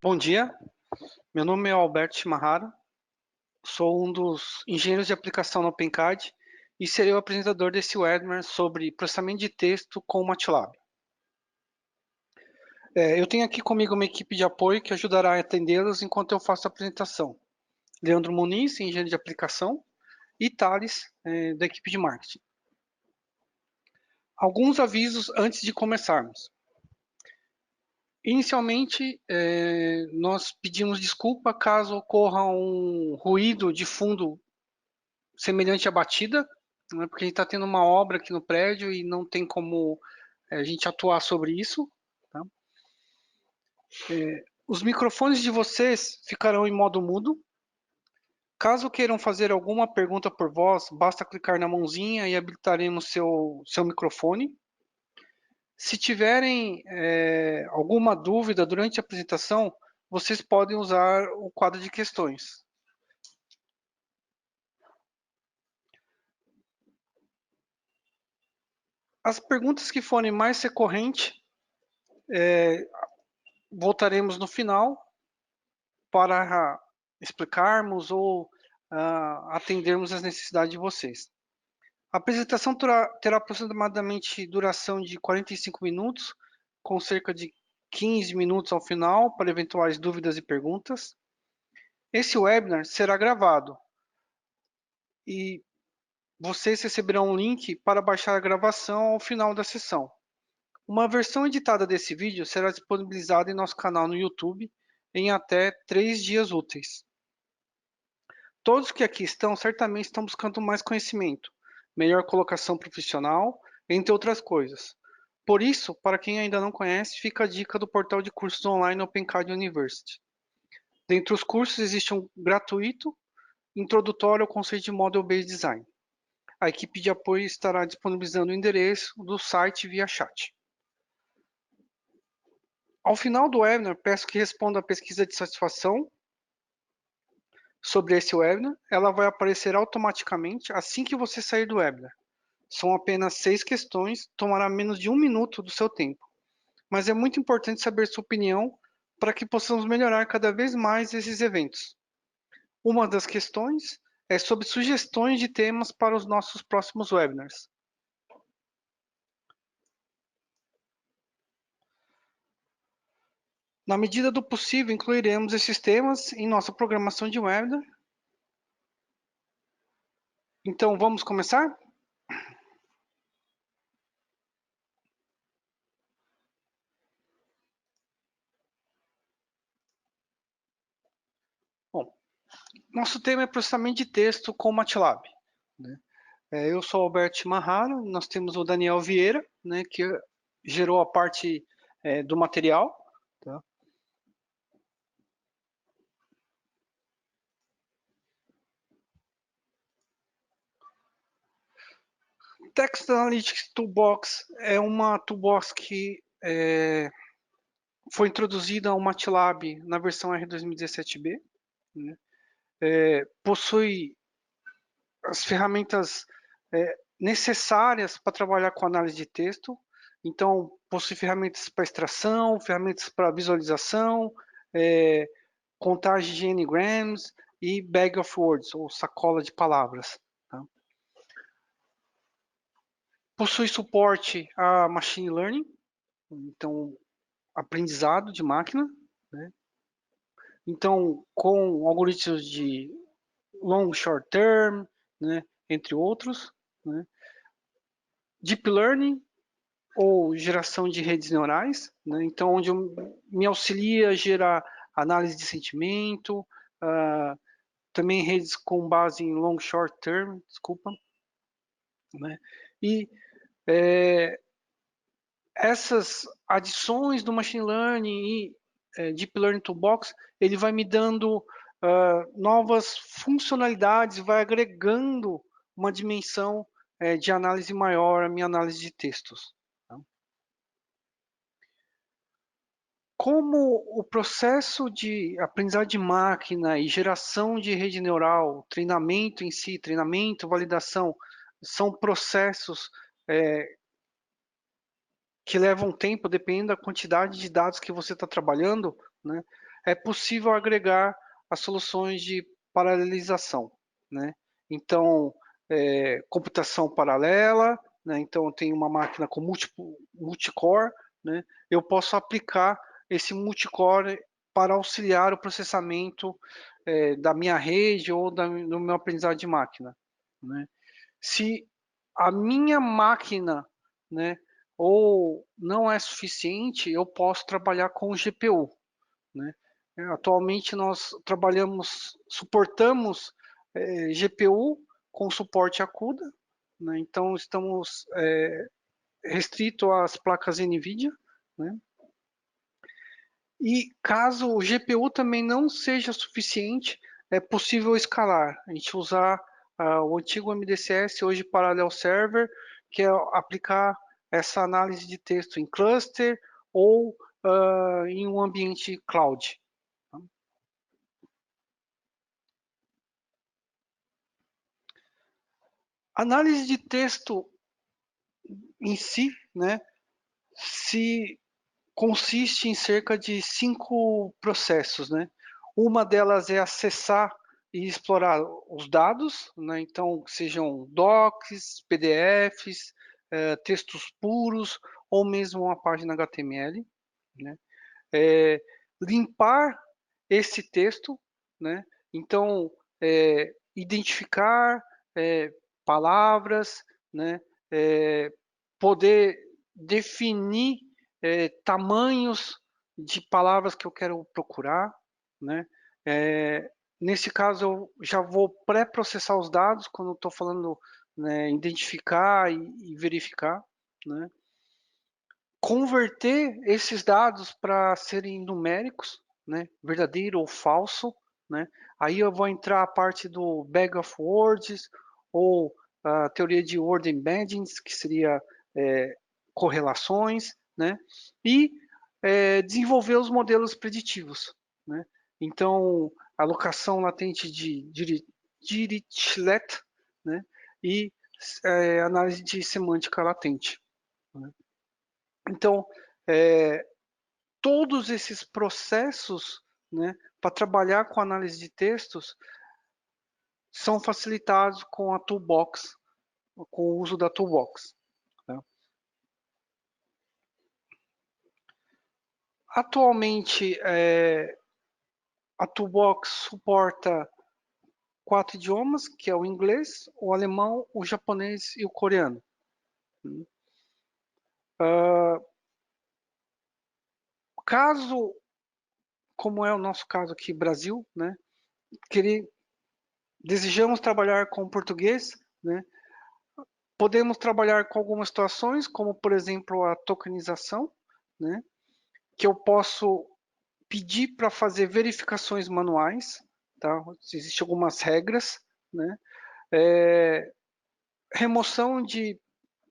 Bom dia, meu nome é Alberto Shimahara, sou um dos engenheiros de aplicação no OpenCAD e serei o apresentador desse webinar sobre processamento de texto com o MATLAB. Eu tenho aqui comigo uma equipe de apoio que ajudará a atendê-los enquanto eu faço a apresentação. Leandro Muniz, engenheiro de aplicação, e Thales, da equipe de marketing. Alguns avisos antes de começarmos. Inicialmente, nós pedimos desculpa caso ocorra um ruído de fundo semelhante à batida, né, porque a gente está tendo uma obra aqui no prédio e não tem como a gente atuar sobre isso. Tá? Os microfones de vocês ficarão em modo mudo. Caso queiram fazer alguma pergunta por voz, basta clicar na mãozinha e habilitaremos seu microfone. Se tiverem alguma dúvida durante a apresentação, vocês podem usar o quadro de questões. As perguntas que forem mais recorrentes, voltaremos no final para explicarmos ou atendermos as necessidades de vocês. A apresentação terá aproximadamente duração de 45 minutos, com cerca de 15 minutos ao final para eventuais dúvidas e perguntas. Esse webinar será gravado e vocês receberão um link para baixar a gravação ao final da sessão. Uma versão editada desse vídeo será disponibilizada em nosso canal no YouTube em até 3 dias úteis. Todos que aqui estão certamente estão buscando mais conhecimento, melhor colocação profissional, entre outras coisas. Por isso, para quem ainda não conhece, fica a dica do portal de cursos online OpenCAD University. Dentre os cursos existe um gratuito, introdutório ao conceito de Model Based Design. A equipe de apoio estará disponibilizando o endereço do site via chat. Ao final do webinar, peço que responda a pesquisa de satisfação sobre esse webinar. Ela vai aparecer automaticamente assim que você sair do webinar. São apenas 6 questões, tomará menos de 1 minuto do seu tempo. Mas é muito importante saber sua opinião para que possamos melhorar cada vez mais esses eventos. Uma das questões é sobre sugestões de temas para os nossos próximos webinars. Na medida do possível, incluiremos esses temas em nossa programação de webinar. Então, vamos começar? Bom, nosso tema é processamento de texto com MATLAB. Né? Eu sou Alberto Shimahara, nós temos o Daniel Vieira, né, que gerou a parte do material. Tá? Text Analytics Toolbox é uma toolbox que foi introduzida ao MATLAB na versão R2017B. Né? Possui as ferramentas necessárias para trabalhar com análise de texto. Então, possui ferramentas para extração, ferramentas para visualização, contagem de n-grams e bag of words, ou sacola de palavras. Tá? Possui suporte a machine learning, então aprendizado de máquina, né? Então com algoritmos de long short term, né? Entre outros, né? Deep learning ou geração de redes neurais, né? Então onde me auxilia a gerar análise de sentimento, também redes com base em long short term, desculpa, né? E essas adições do machine learning e deep learning toolbox, ele vai me dando novas funcionalidades, vai agregando uma dimensão de análise maior à minha análise de textos. Tá? Como o processo de aprendizagem de máquina e geração de rede neural, treinamento em si, treinamento, validação, são processos que levam tempo, dependendo da quantidade de dados que você está trabalhando, né, é possível agregar as soluções de paralelização, né? Então, computação paralela, né? Então eu tenho uma máquina com multicore, né? Eu posso aplicar esse multicore para auxiliar o processamento da minha rede ou do meu aprendizado de máquina, né? Se a minha máquina, né, ou não é suficiente, eu posso trabalhar com GPU, né? Atualmente nós suportamos GPU com suporte a CUDA, né? Então estamos restrito às placas NVIDIA, né? E caso o GPU também não seja suficiente, é possível escalar. A gente usar o antigo MDCS, hoje Parallel Server, que é aplicar essa análise de texto em cluster ou em um ambiente cloud. Análise de texto em si, né, se consiste em cerca de 5 processos, né? Uma delas é acessar e explorar os dados, né? Então, sejam docs, PDFs, textos puros ou mesmo uma página HTML, né? Limpar esse texto, né? Então, identificar palavras, né? Poder definir tamanhos de palavras que eu quero procurar, né? Nesse caso, eu já vou pré-processar os dados quando estou falando, né, identificar e verificar, né? Converter esses dados para serem numéricos, né, verdadeiro ou falso, né? Aí eu vou entrar a parte do bag of words ou a teoria de word embeddings, que seria correlações, né? E desenvolver os modelos preditivos, né? Então, alocação latente de Dirichlet, né? E análise de semântica latente, né? Então, é, todos esses processos, né, para trabalhar com análise de textos são facilitados com a Toolbox, com o uso da Toolbox, né? Atualmente, a Toolbox suporta 4 idiomas, que é o inglês, o alemão, o japonês e o coreano. Caso, como é o nosso caso aqui, Brasil, né, desejamos trabalhar com português, né, podemos trabalhar com algumas situações, como por exemplo a tokenização, né, que eu posso pedir para fazer verificações manuais, tá? Existem algumas regras, né? Remoção de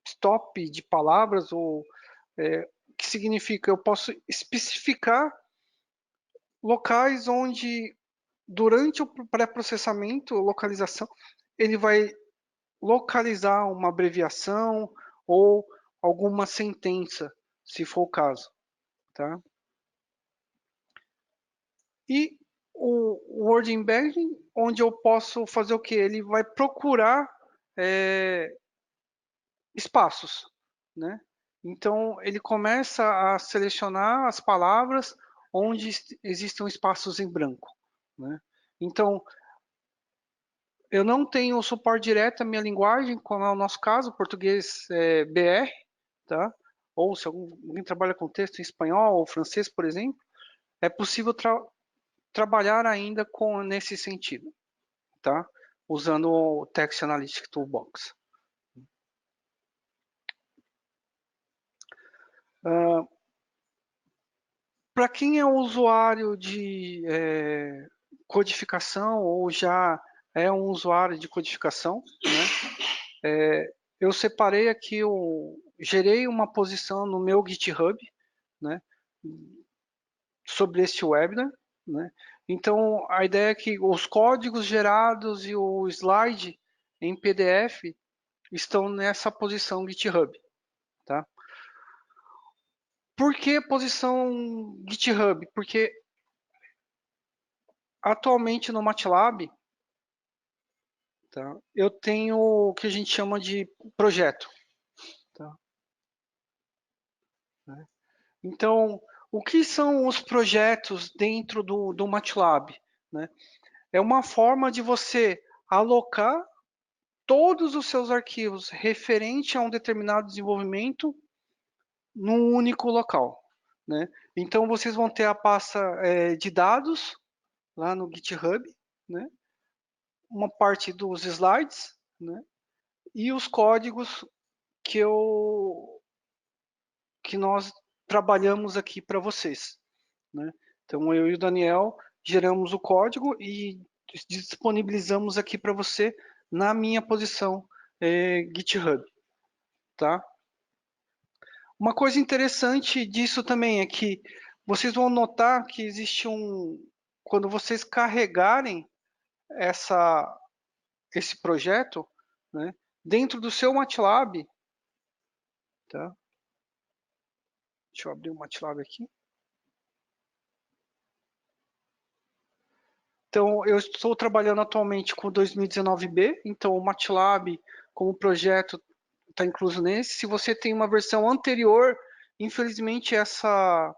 stop de palavras, ou que significa eu posso especificar locais onde durante o pré-processamento, localização, ele vai localizar uma abreviação ou alguma sentença, se for o caso, tá? E o Word Embedding, onde eu posso fazer o que? Ele vai procurar espaços, né? Então ele começa a selecionar as palavras onde existem espaços em branco, né? Então eu não tenho suporte direto à minha linguagem, como é o nosso caso, português BR, tá? Ou se alguém trabalha com texto em espanhol ou francês, por exemplo, é possível trabalhar ainda nesse sentido, tá? Usando o Text Analytic Toolbox. Para quem é usuário de codificação ou já é um usuário de codificação, né? Eu separei aqui, eu gerei uma posição no meu GitHub, né, sobre este webinar, né? Então a ideia é que os códigos gerados e o slide em PDF estão nessa posição GitHub, tá? Por que posição GitHub? Porque atualmente no MATLAB, tá, eu tenho o que a gente chama de projeto. Tá? Então, o que são os projetos dentro do MATLAB? Né? É uma forma de você alocar todos os seus arquivos referente a um determinado desenvolvimento num único local. Né? Então, vocês vão ter a pasta de dados lá no GitHub, né? Uma parte dos slides, né? E os códigos que, que nós trabalhamos aqui para vocês. Né? Então, eu e o Daniel geramos o código e disponibilizamos aqui para você na minha posição GitHub. Tá? Uma coisa interessante disso também é que vocês vão notar que existe quando vocês carregarem esse projeto, né, dentro do seu MATLAB, tá? Deixa eu abrir o MATLAB aqui. Então, eu estou trabalhando atualmente com 2019B, então o MATLAB como projeto está incluso nesse. Se você tem uma versão anterior, infelizmente essa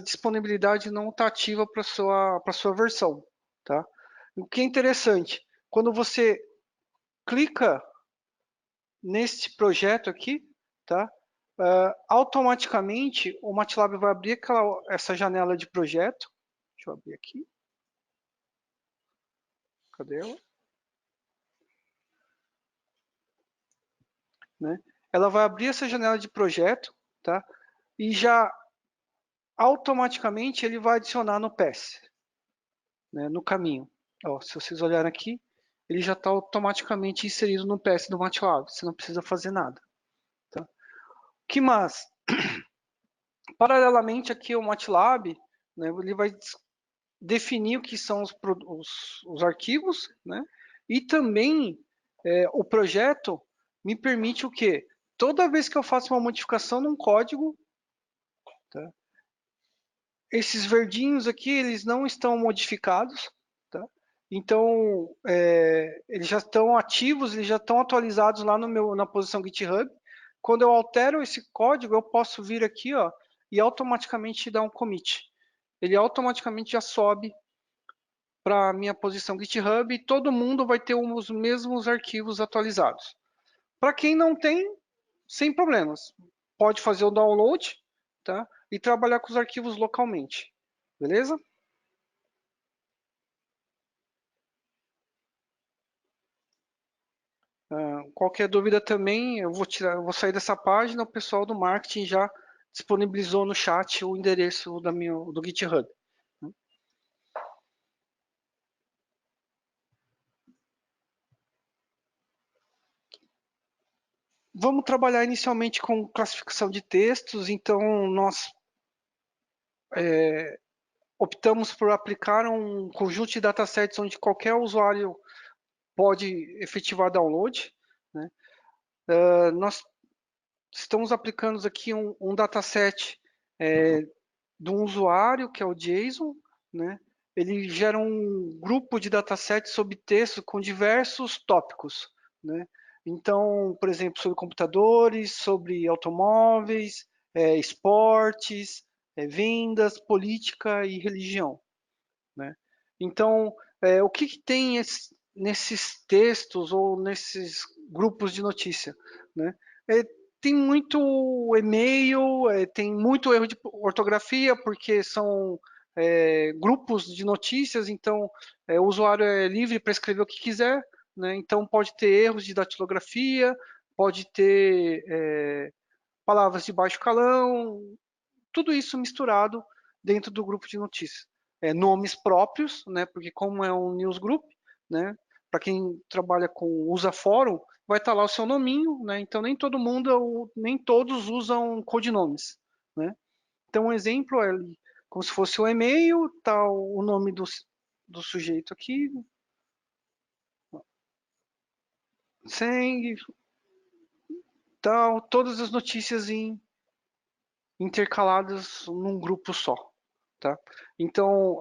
disponibilidade não está ativa para sua versão. Tá? O que é interessante, quando você clica nesse projeto aqui, tá? Automaticamente o MATLAB vai abrir essa janela de projeto. Deixa eu abrir aqui. Cadê ela? Né? Ela vai abrir essa janela de projeto, tá? E já automaticamente ele vai adicionar no PES, né? No caminho. Ó, se vocês olharem aqui, ele já está automaticamente inserido no PES do MATLAB. Você não precisa fazer nada. Tá? Que mais? Paralelamente aqui o MATLAB, né, ele vai definir o que são os arquivos, né? E também o projeto me permite o quê? Toda vez que eu faço uma modificação num código, tá? Esses verdinhos aqui, eles não estão modificados, tá? Então, eles já estão ativos, eles já estão atualizados lá na posição GitHub. Quando eu altero esse código, eu posso vir aqui, ó, e automaticamente dar um commit. Ele automaticamente já sobe para a minha posição GitHub e todo mundo vai ter os mesmos arquivos atualizados. Para quem não tem, sem problemas, pode fazer o download, tá? E trabalhar com os arquivos localmente, beleza? Qualquer dúvida também, eu vou sair dessa página, o pessoal do marketing já disponibilizou no chat o endereço do GitHub. Vamos trabalhar inicialmente com classificação de textos, então nós optamos por aplicar um conjunto de datasets onde qualquer usuário pode efetivar download. Né? Nós estamos aplicando aqui um dataset de um usuário, que é o JSON. Né? Ele gera um grupo de datasets sobre texto com diversos tópicos. Né? Então, por exemplo, sobre computadores, sobre automóveis, esportes, vendas, política e religião. Né? Então, o que, que tem nesses textos ou nesses grupos de notícia? Né? Tem muito e-mail, tem muito erro de ortografia, porque são grupos de notícias, então o usuário é livre para escrever o que quiser, né? Então pode ter erros de datilografia, pode ter palavras de baixo calão, tudo isso misturado dentro do grupo de notícias. Nomes próprios, né, porque como é um newsgroup, né, para quem trabalha usa fórum, vai estar lá o seu nominho, né, então nem todo mundo, nem todos usam codinomes. Né. Então um exemplo é como se fosse o e-mail, tá o nome do sujeito aqui, sangue, tal, todas as notícias intercaladas num grupo só, tá? Então,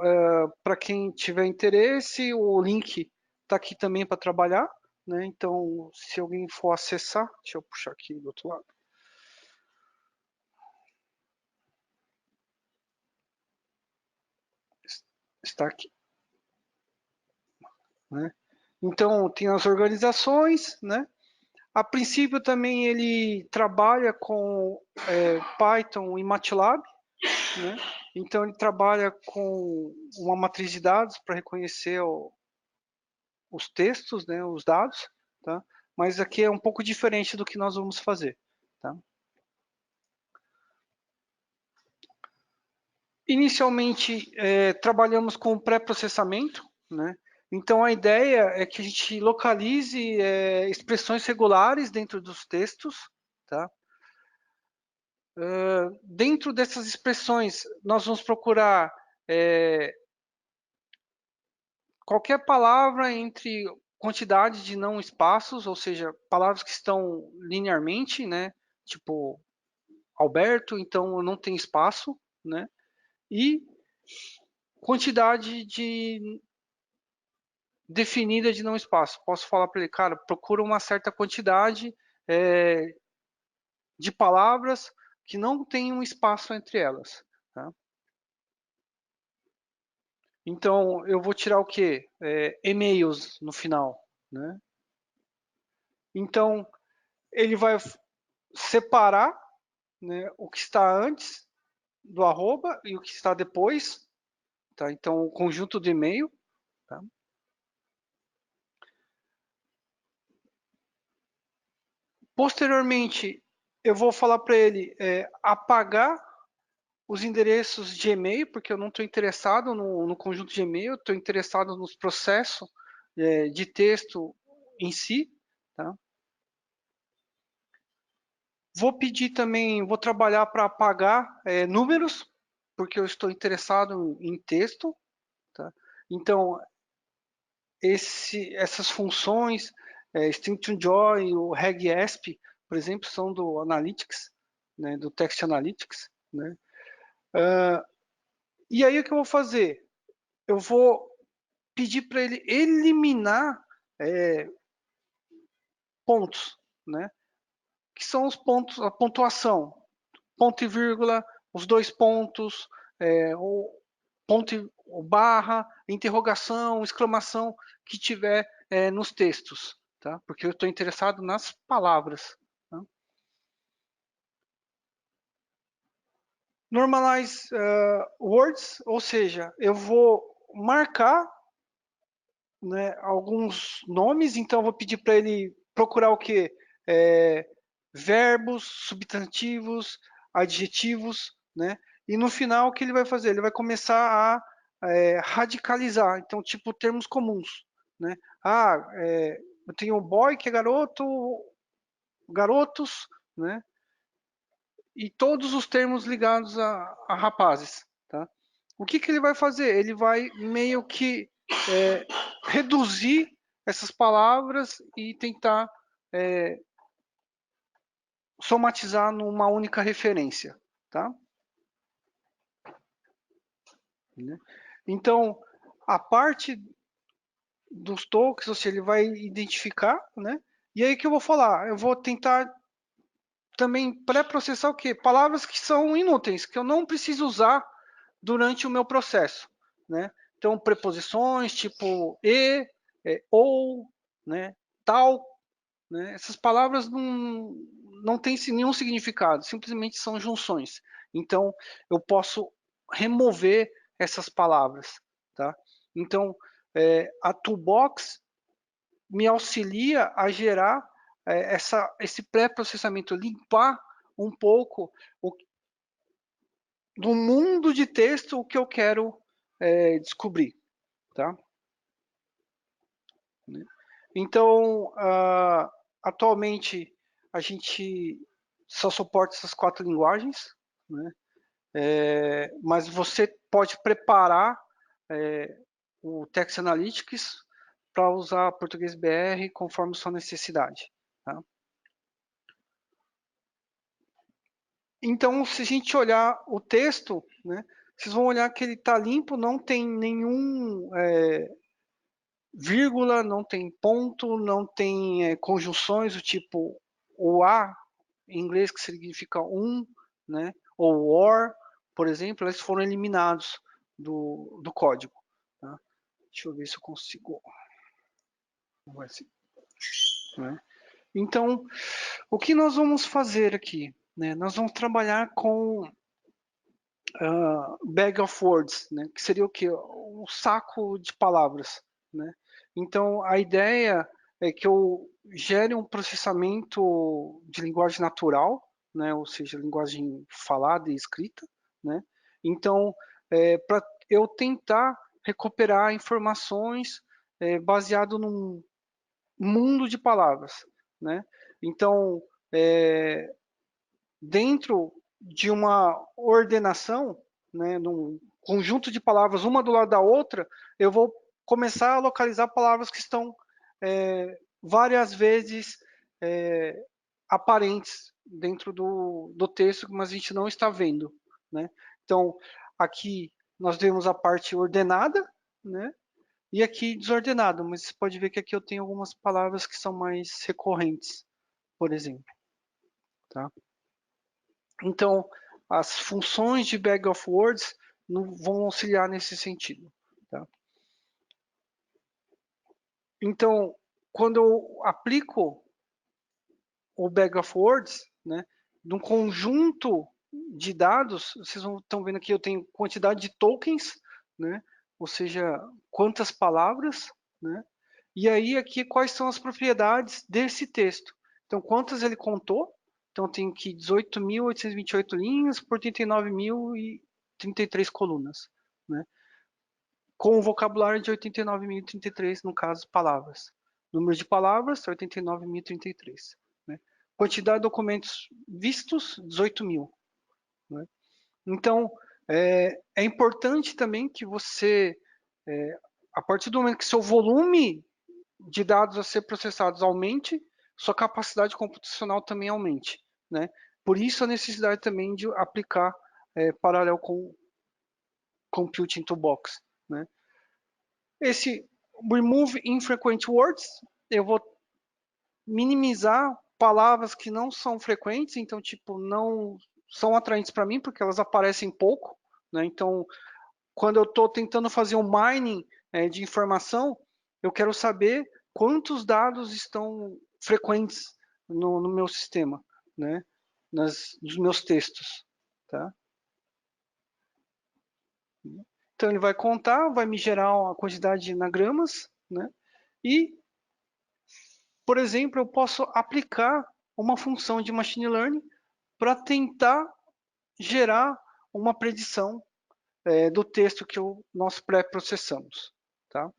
para quem tiver interesse, o link está aqui também para trabalhar, né? Então, se alguém for acessar, deixa eu puxar aqui do outro lado. Está aqui, né? Então, tem as organizações, né? A princípio também ele trabalha com Python e MATLAB, né? Então ele trabalha com uma matriz de dados para reconhecer os textos, né, os dados, tá? Mas aqui é um pouco diferente do que nós vamos fazer, tá? Inicialmente trabalhamos com pré-processamento, né? Então a ideia é que a gente localize expressões regulares dentro dos textos, tá? Dentro dessas expressões, nós vamos procurar qualquer palavra entre quantidade de não espaços, ou seja, palavras que estão linearmente, né? Tipo Alberto, então não tem espaço, né? E quantidade definida de não espaço. Posso falar para ele, cara, procura uma certa quantidade de palavras que não tem um espaço entre elas. Tá? Então, eu vou tirar o quê? E-mails no final. Né? Então, ele vai separar, né, o que está antes do arroba e o que está depois. Tá? Então, o conjunto de e-mail. Tá? Posteriormente, eu vou falar para ele apagar os endereços de e-mail, porque eu não estou interessado no conjunto de e-mail, estou interessado nos processos de texto em si. Tá? Vou pedir também, vou trabalhar para apagar números, porque eu estou interessado em texto. Tá? Então, essas funções, string to join, o regesp, por exemplo, são do Analytics, né, do Text Analytics. Né? E aí o que eu vou fazer? Eu vou pedir para ele eliminar pontos, né? Que são os pontos, a pontuação, ponto e vírgula, os dois pontos, o ponto, o barra, interrogação, exclamação que tiver nos textos, tá? Porque eu estou interessado nas palavras. Tá? Normalize words, ou seja, eu vou marcar, né, alguns nomes, então eu vou pedir para ele procurar o que? Verbos, substantivos, adjetivos, né? E no final o que ele vai fazer? Ele vai começar a radicalizar, então tipo termos comuns, né? Eu tenho o boy que é garoto, garotos, né? E todos os termos ligados a rapazes, tá? O que ele vai fazer? Ele vai meio que reduzir essas palavras e tentar somatizar numa única referência, tá? Então, a parte dos tokens, ou seja, ele vai identificar, né? E aí que eu vou falar, eu vou tentar também pré-processar o quê? Palavras que são inúteis, que eu não preciso usar durante o meu processo, né? Então, preposições tipo ou, né? Tal, né? Essas palavras não têm nenhum significado, simplesmente são junções. Então, eu posso remover essas palavras, tá? Então, a Toolbox me auxilia a gerar esse pré-processamento, limpar um pouco do mundo de texto o que eu quero descobrir, tá? Então, atualmente a gente só suporta essas 4 linguagens, né? Mas você pode preparar o Text Analytics para usar português BR conforme sua necessidade. Tá? Então, se a gente olhar o texto, né, vocês vão olhar que ele está limpo, não tem nenhum vírgula, não tem ponto, não tem conjunções do tipo o a, em inglês, que significa né, ou or, por exemplo, eles foram eliminados do código. Tá? Deixa eu ver se eu consigo. Né? Então, o que nós vamos fazer aqui? Né? Nós vamos trabalhar com bag of words, né? Que seria o quê? Um saco de palavras. Né? Então, a ideia é que eu gere um processamento de linguagem natural, né? Ou seja, linguagem falada e escrita. Né? Então, para eu tentar recuperar informações baseado num mundo de palavras. Né? Então, dentro de uma ordenação, né, num conjunto de palavras, uma do lado da outra, eu vou começar a localizar palavras que estão várias vezes aparentes dentro do texto, mas a gente não está vendo. Né? Então, aqui nós temos a parte ordenada, né? E aqui desordenado, mas você pode ver que aqui eu tenho algumas palavras que são mais recorrentes, por exemplo. Tá? Então, as funções de bag of words vão auxiliar nesse sentido. Tá? Então, quando eu aplico o bag of words, né, num conjunto de dados, vocês estão vendo aqui eu tenho quantidade de tokens, né, ou seja, quantas palavras, né, e aí aqui quais são as propriedades desse texto. Então, quantas ele contou? Então, tem aqui 18.828 linhas por 39.033 colunas, né? Com um vocabulário de 89.033, no caso, palavras. Número de palavras, 89.033. Né? Quantidade de documentos vistos, 18.000. Né? Então, é importante também que você, a partir do momento que seu volume de dados a ser processados aumente, sua capacidade computacional também aumente. Né? Por isso a necessidade também de aplicar Parallel Computing Toolbox. Né? Esse Remove Infrequent Words, eu vou minimizar palavras que não são frequentes, então, tipo, não são atraentes para mim, porque elas aparecem pouco. Né? Então, quando eu estou tentando fazer um mining de informação, eu quero saber quantos dados estão frequentes no meu sistema, né? Nos meus textos. Tá? Então ele vai contar, vai me gerar uma quantidade de anagramas, né? E, por exemplo, eu posso aplicar uma função de machine learning para tentar gerar uma predição do texto que nós pré-processamos. Tá?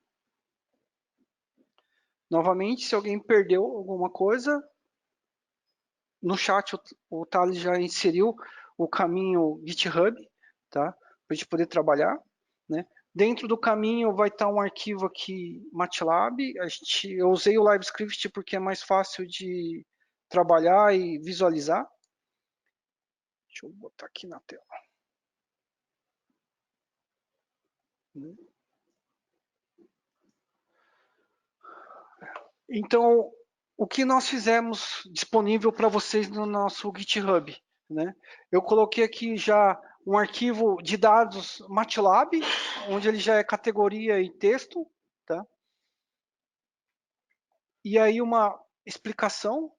Novamente, se alguém perdeu alguma coisa, no chat o Thales já inseriu o caminho GitHub, tá? Para a gente poder trabalhar. Né? Dentro do caminho vai estar um arquivo aqui MATLAB. Eu usei o LiveScript porque é mais fácil de trabalhar e visualizar. Deixa eu botar aqui na tela. Então, o que nós fizemos disponível para vocês no nosso GitHub? Né? Eu coloquei aqui já um arquivo de dados MATLAB, onde ele já é categoria e texto. Tá? E aí uma explicação.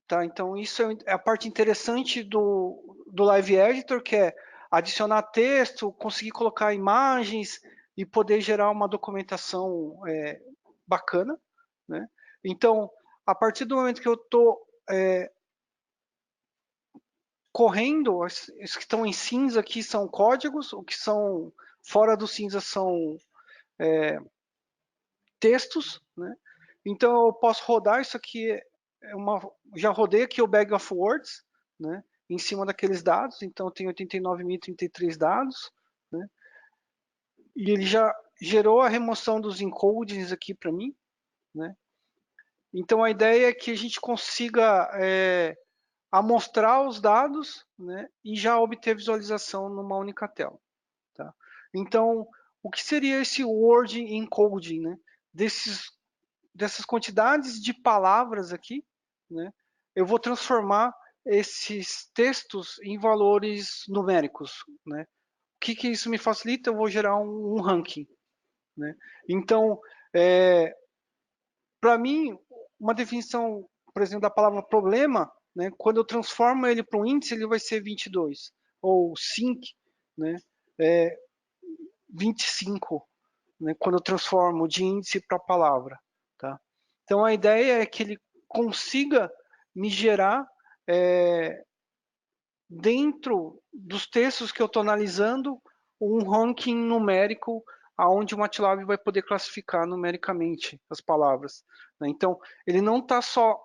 Tá? Então, isso é a parte interessante do Live Editor, que é adicionar texto, conseguir colocar imagens e poder gerar uma documentação bacana. Né? Então, a partir do momento que eu estou correndo, os que estão em cinza aqui são códigos, o que são fora do cinza são textos. Né? Então, eu posso rodar isso aqui, já rodei aqui o Bag of Words, né? Em cima daqueles dados, então tem 89.033 dados, né? E ele já gerou a remoção dos encodings aqui para mim, né? Então a ideia é que a gente consiga amostrar os dados, né, e já obter visualização numa única tela. Tá? Então, o que seria esse word encoding, né? Dessas quantidades de palavras aqui, né? Eu vou transformar esses textos em valores numéricos, né? O que isso me facilita? Eu vou gerar um ranking, né? Então, para mim, uma definição, por exemplo, da palavra problema, né, quando eu transformo ele para um índice, ele vai ser 22, ou sync, né, 25, né, quando eu transformo de índice para palavra. Tá? Então, a ideia é que ele consiga me gerar, dentro dos textos que eu estou analisando, um ranking numérico aonde o MATLAB vai poder classificar numericamente as palavras. Né? Então, ele não está só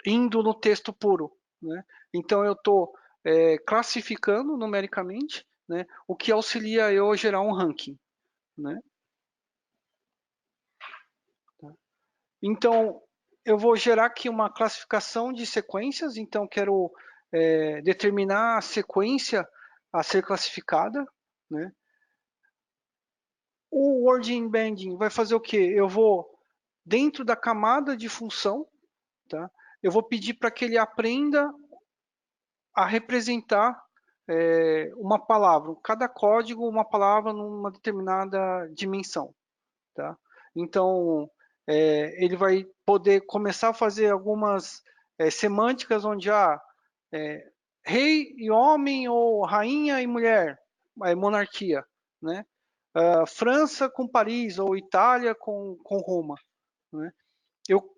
indo no texto puro. Né? Então, eu estou classificando numericamente, né? O que auxilia eu a gerar um ranking. Né? Então, eu vou gerar aqui uma classificação de sequências. Então, quero determinar a sequência a ser classificada. Né? O word embedding vai fazer o quê? Eu vou, dentro da camada de função, tá? Eu vou pedir para que ele aprenda a representar uma palavra, cada código uma palavra numa determinada dimensão. Tá? Então, ele vai poder começar a fazer algumas semânticas onde há rei e homem, ou rainha e mulher, monarquia. Né? França com Paris, ou Itália com Roma. Né? Eu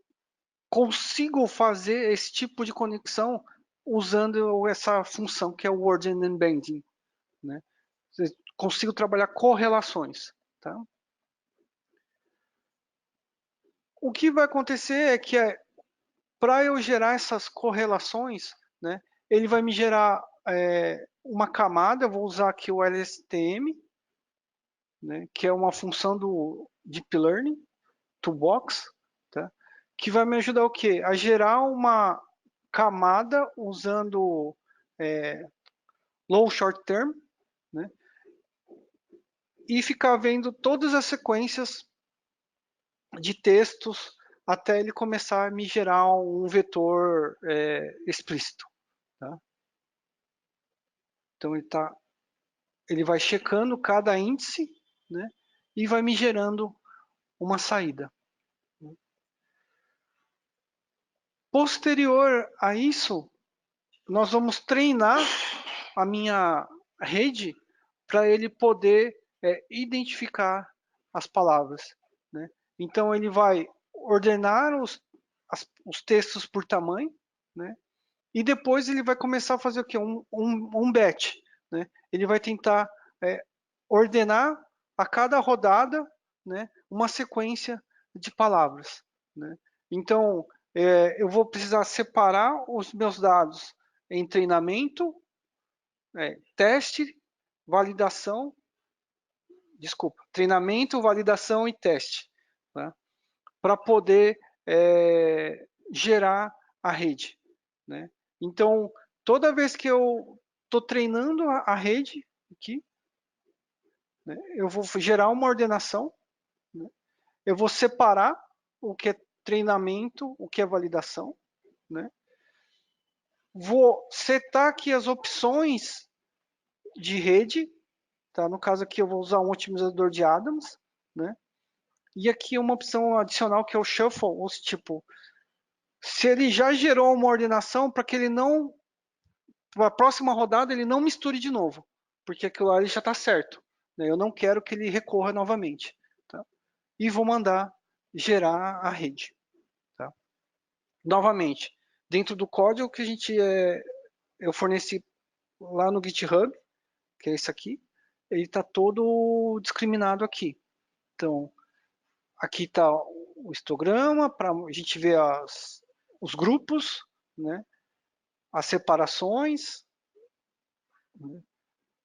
consigo fazer esse tipo de conexão usando essa função que é o Word Embedding. Né? Consigo trabalhar correlações. Tá? O que vai acontecer é que para eu gerar essas correlações, né, ele vai me gerar uma camada, eu vou usar aqui o LSTM, né, que é uma função do Deep Learning Toolbox, tá, que vai me ajudar o quê? A gerar uma camada usando low short term, né, e ficar vendo todas as sequências de textos até ele começar a me gerar um vetor explícito. Tá? Então ele vai checando cada índice, né, e vai me gerando uma saída. Posterior a isso, nós vamos treinar a minha rede para ele poder identificar as palavras. Né? Então ele vai ordenar os textos por tamanho, né? E depois ele vai começar a fazer o quê? Um batch. Né? Ele vai tentar ordenar a cada rodada, né, uma sequência de palavras. Né? Então, eu vou precisar separar os meus dados em treinamento, teste, validação, treinamento, validação e teste, tá? Para poder gerar a rede. Né? Então, toda vez que eu estou treinando a rede aqui, né, eu vou gerar uma ordenação, né? Eu vou separar o que é treinamento, o que é validação, né? Vou setar aqui as opções de rede, tá? No caso aqui eu vou usar um otimizador de Adams, né? E aqui uma opção adicional que é o shuffle, ou tipo, se ele já gerou uma ordenação, para que ele não, para a próxima rodada ele não misture de novo, porque aquilo lá ele já está certo. Né? Eu não quero que ele recorra novamente. Tá? E vou mandar gerar a rede. Tá? Novamente, dentro do código que eu forneci lá no GitHub, que é esse aqui, ele está todo discriminado aqui. Então, aqui está o histograma para a gente ver os grupos, né? As separações. Né?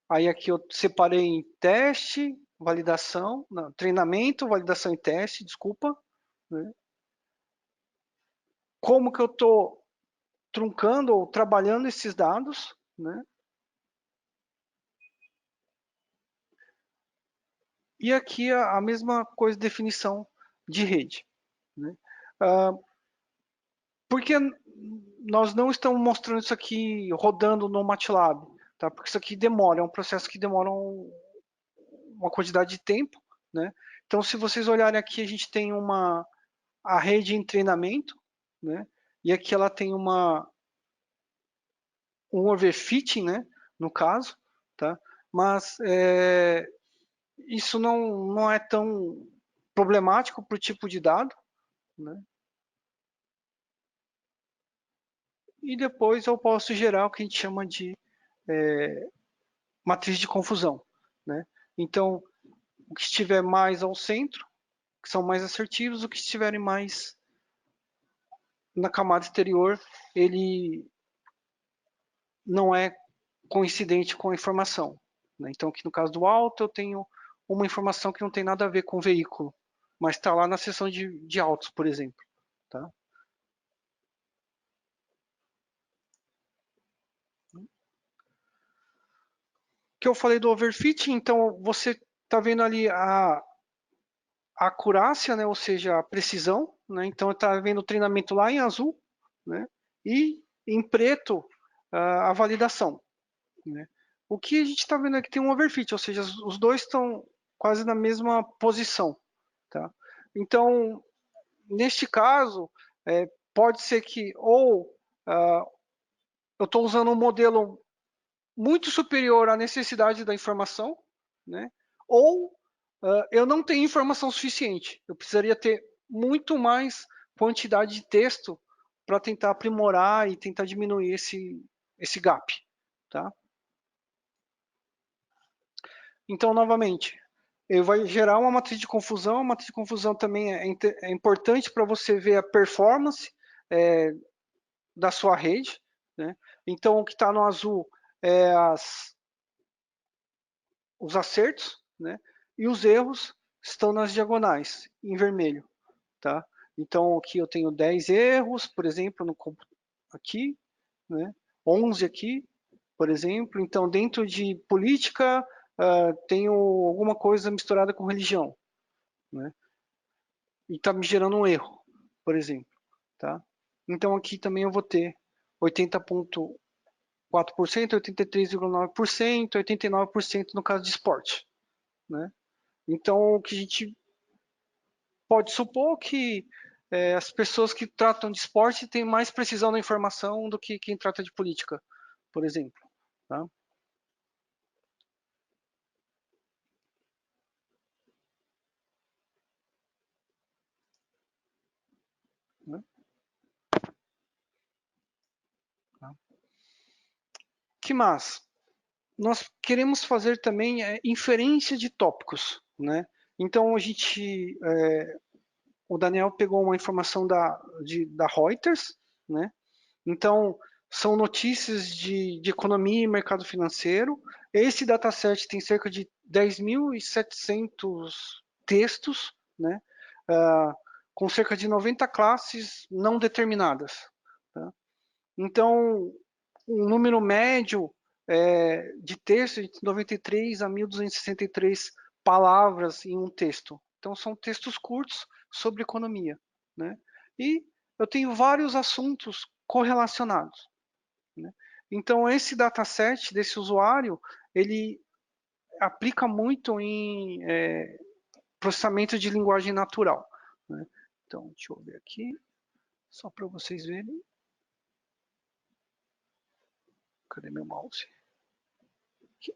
Aí aqui eu separei em teste, validação, não, treinamento, validação e teste, desculpa, né? Como que eu estou truncando ou trabalhando esses dados, né? E aqui a mesma coisa, definição de rede, né? Por que nós não estamos mostrando isso aqui rodando no MATLAB? Tá? Porque isso aqui demora, é um processo que demora uma quantidade de tempo, né? Então, se vocês olharem aqui, a gente tem a rede em treinamento, né? E aqui ela tem um overfitting, né? No caso, tá? Mas isso não é tão problemático para o tipo de dado, né? E depois eu posso gerar o que a gente chama de matriz de confusão, né? Então, o que estiver mais ao centro, que são mais assertivos, o que estiverem mais na camada exterior, ele não é coincidente com a informação, né? Então, aqui no caso do auto, eu tenho uma informação que não tem nada a ver com o veículo, mas está lá na seção de autos, por exemplo. Tá? Que eu falei do overfitting, então você está vendo ali a acurácia, né? Ou seja, a precisão, né? Então está vendo o treinamento lá em azul, né? E em preto a validação, né? O que a gente está vendo aqui tem um overfit, ou seja, os dois estão quase na mesma posição, tá? Então, neste caso, pode ser que ou eu estou usando um modelo muito superior à necessidade da informação, né? Ou eu não tenho informação suficiente. Eu precisaria ter muito mais quantidade de texto para tentar aprimorar e tentar diminuir esse gap. Tá? Então, novamente, ele vai gerar uma matriz de confusão. A matriz de confusão também é importante para você ver a performance é, da sua rede. Né? Então, o que está no azul é os acertos, né? E os erros estão nas diagonais, em vermelho. Tá? Então, aqui eu tenho 10 erros, por exemplo, aqui, né? 11 aqui, por exemplo. Então, dentro de política, tenho alguma coisa misturada com religião, né? E está me gerando um erro, por exemplo. Tá? Então, aqui também eu vou ter 80,4%, 83,9%, 89% no caso de esporte. Né? Então, o que a gente pode supor que as pessoas que tratam de esporte têm mais precisão na informação do que quem trata de política, por exemplo. Tá? Né? Tá? Que mais? Nós queremos fazer também inferência de tópicos. Né? Então, o Daniel pegou uma informação da Reuters, né? Então, são notícias de economia e mercado financeiro. Esse dataset tem cerca de 10.700 textos, né? Ah, com cerca de 90 classes não determinadas. Tá? Então, um número médio de texto de 93 a 1.263 palavras em um texto. Então, são textos curtos sobre economia. Né? E eu tenho vários assuntos correlacionados. Né? Então, esse dataset desse usuário, ele aplica muito em processamento de linguagem natural. Né? Então, deixa eu ver aqui, só para vocês verem. Cadê meu mouse? Aqui,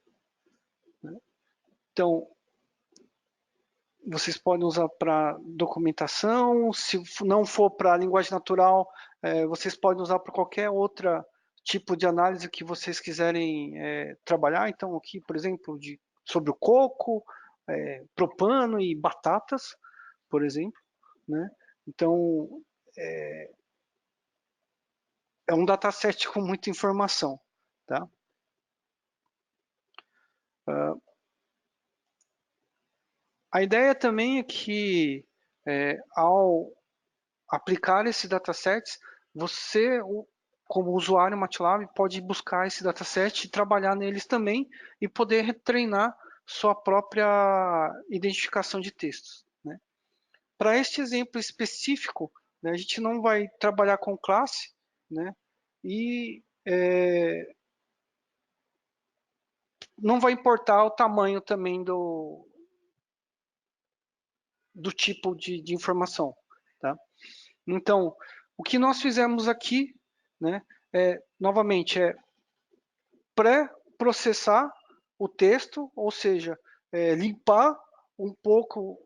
né? Então, vocês podem usar para documentação, se não for para linguagem natural, vocês podem usar para qualquer outra tipo de análise que vocês quiserem trabalhar. Então, aqui, por exemplo, sobre o coco, propano e batatas, por exemplo. Né? Então, é um dataset com muita informação. Tá? A ideia também é que, ao aplicar esses datasets, você, como usuário MATLAB, pode buscar esse dataset e trabalhar neles também e poder treinar sua própria identificação de textos, né? Para este exemplo específico, né, a gente não vai trabalhar com classe, né? E não vai importar o tamanho também do tipo de informação, tá? Então, o que nós fizemos aqui, né, novamente, é pré-processar o texto, ou seja, limpar um pouco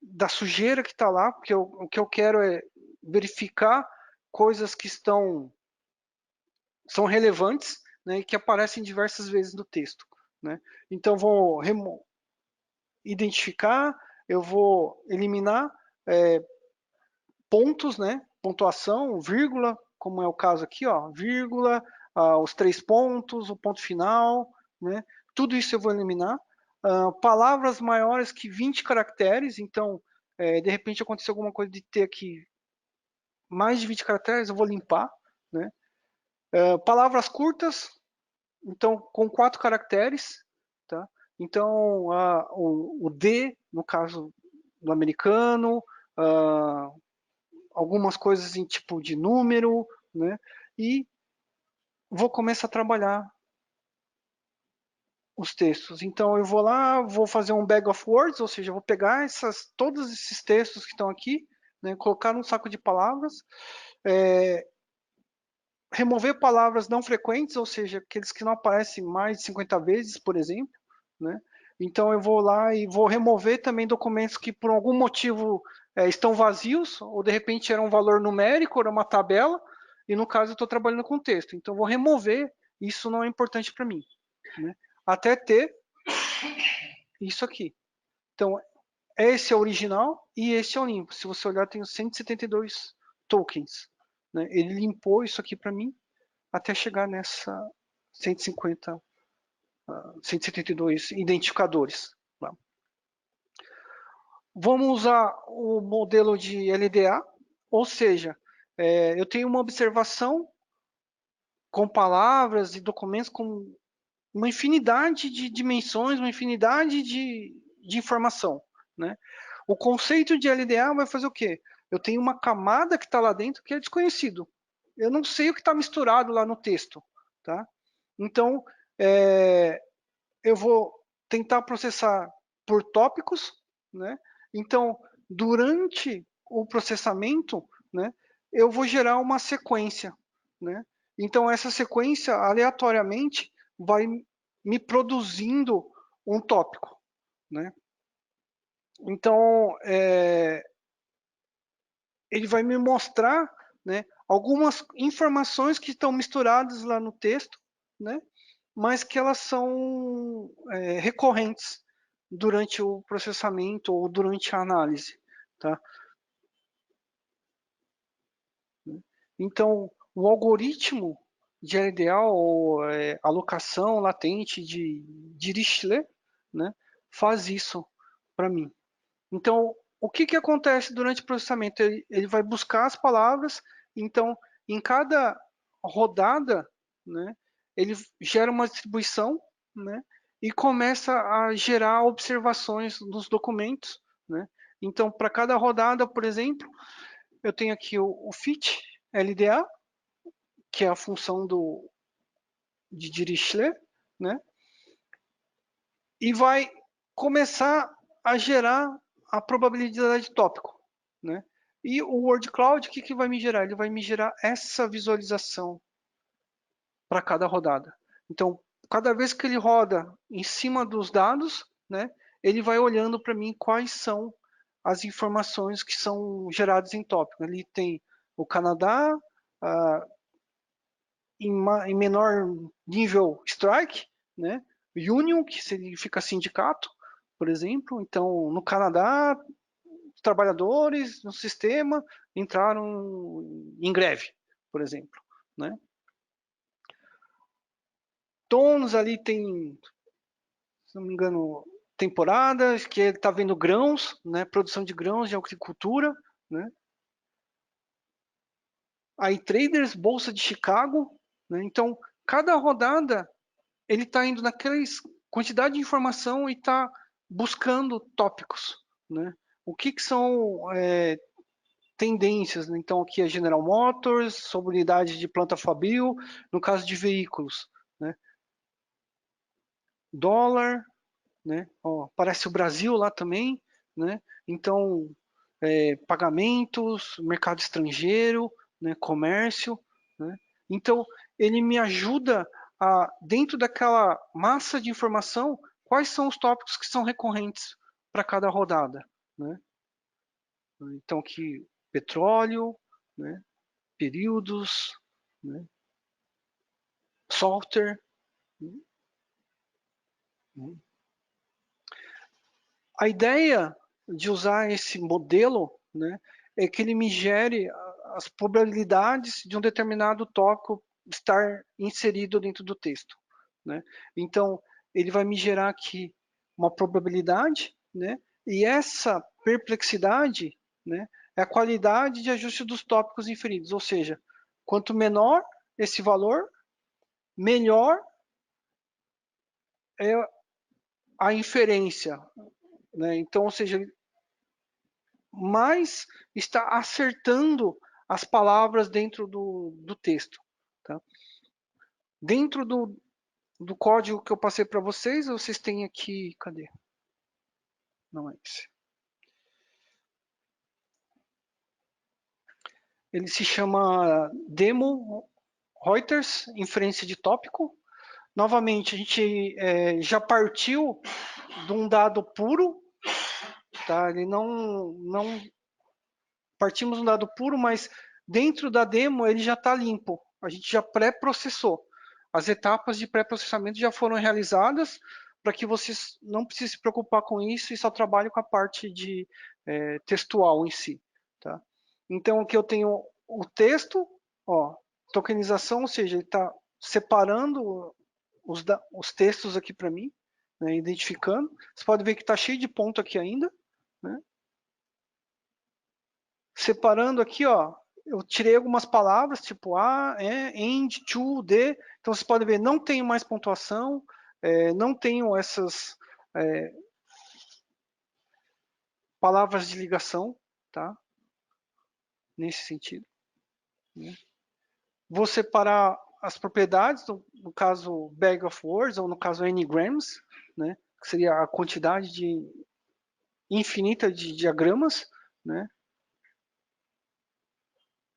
da sujeira que está lá, porque o que eu quero é verificar coisas que são relevantes, né, e que aparecem diversas vezes no texto, né? Então, vou identificar, eu vou eliminar pontos, né? Pontuação, vírgula, como é o caso aqui, ó, vírgula, os 3 pontos, o ponto final, né? Tudo isso eu vou eliminar. Palavras maiores que 20 caracteres, então, de repente aconteceu alguma coisa de ter aqui mais de 20 caracteres, eu vou limpar, né? Palavras curtas, então, com 4 caracteres, tá? Então, o D, no caso do americano, algumas coisas em tipo de número, né? E vou começar a trabalhar os textos. Então eu vou lá, vou fazer um bag of words, ou seja, vou pegar todos esses textos que estão aqui, né, colocar num saco de palavras, remover palavras não frequentes, ou seja, aqueles que não aparecem mais de 50 vezes, por exemplo, né? Então eu vou lá e vou remover também documentos que por algum motivo estão vazios, ou de repente era um valor numérico, era uma tabela, e no caso eu estou trabalhando com texto. Então eu vou remover, isso não é importante para mim, né? Até ter isso aqui. Então esse é o original e esse é o limpo. Se você olhar, tem os 172 tokens, né? Ele limpou isso aqui para mim até chegar nessa 150, 172 identificadores. Tá? Vamos usar o modelo de LDA, ou seja, eu tenho uma observação com palavras e documentos com uma infinidade de dimensões, uma infinidade de informação, né? O conceito de LDA vai fazer o quê? Eu tenho uma camada que está lá dentro que é desconhecido. Eu não sei o que está misturado lá no texto, tá? Então, eu vou tentar processar por tópicos, né? Então, durante o processamento, né, eu vou gerar uma sequência, né? Então, essa sequência, aleatoriamente, vai me produzindo um tópico, né? Então, ele vai me mostrar, né, algumas informações que estão misturadas lá no texto, né, mas que elas são recorrentes durante o processamento ou durante a análise, tá? Então, o algoritmo de LDA, ou alocação latente de Dirichlet, né, faz isso para mim. Então, o que, que acontece durante o processamento? Ele vai buscar as palavras, então, em cada rodada, né, ele gera uma distribuição, né, e começa a gerar observações nos documentos, né. Então, para cada rodada, por exemplo, eu tenho aqui o fit LDA, que é a função de Dirichlet, né, e vai começar a gerar a probabilidade de tópico, né? E o word cloud, o que, que vai me gerar? Ele vai me gerar essa visualização para cada rodada. Então, cada vez que ele roda em cima dos dados, né, ele vai olhando para mim quais são as informações que são geradas em tópico. Ali tem o Canadá, em menor nível strike, né? Union, que significa sindicato, por exemplo. Então, no Canadá, os trabalhadores no sistema entraram em greve, por exemplo, né? Tons ali tem, se não me engano, temporadas, que ele está vendo grãos, né, produção de grãos de agricultura, né? Aí traders, Bolsa de Chicago, né? Então, cada rodada ele está indo naquela quantidade de informação e está buscando tópicos, né? O que são tendências, né? Então aqui é General Motors, sobre unidade de planta fabril, no caso de veículos, né? Dólar, né? Ó, aparece o Brasil lá também, né? Então, pagamentos, mercado estrangeiro, né? Comércio, né? Então, ele me ajuda a, dentro daquela massa de informação, quais são os tópicos que são recorrentes para cada rodada, né? Então, aqui, petróleo, né? Períodos, né? Software, né? A ideia de usar esse modelo, né, é que ele me gere as probabilidades de um determinado tópico estar inserido dentro do texto, né? Então, ele vai me gerar aqui uma probabilidade, né? E essa perplexidade, né, é a qualidade de ajuste dos tópicos inferidos, ou seja, quanto menor esse valor, melhor é a inferência, né? Então, ou seja, mais está acertando as palavras dentro do texto. Tá? Dentro do código que eu passei para vocês, vocês têm aqui, cadê? Não é esse. Ele se chama Demo Reuters, inferência de tópico. Novamente, a gente já partiu de um dado puro, tá? Ele não partimos de um dado puro, mas dentro da demo ele já está limpo. A gente já pré-processou. As etapas de pré-processamento já foram realizadas para que vocês não precisem se preocupar com isso e só trabalhem com a parte de textual em si. Tá? Então aqui eu tenho o texto, ó, tokenização, ou seja, ele está separando os textos aqui para mim, né, identificando. Você pode ver que está cheio de ponto aqui ainda, né? Separando aqui, ó, eu tirei algumas palavras, tipo a, end, to, de. Então vocês podem ver, não tenho mais pontuação, não tenho essas palavras de ligação, tá? Nesse sentido. Né? Vou separar as propriedades, no caso bag of words, ou no caso n-grams, né? Que seria a quantidade infinita de diagramas, né?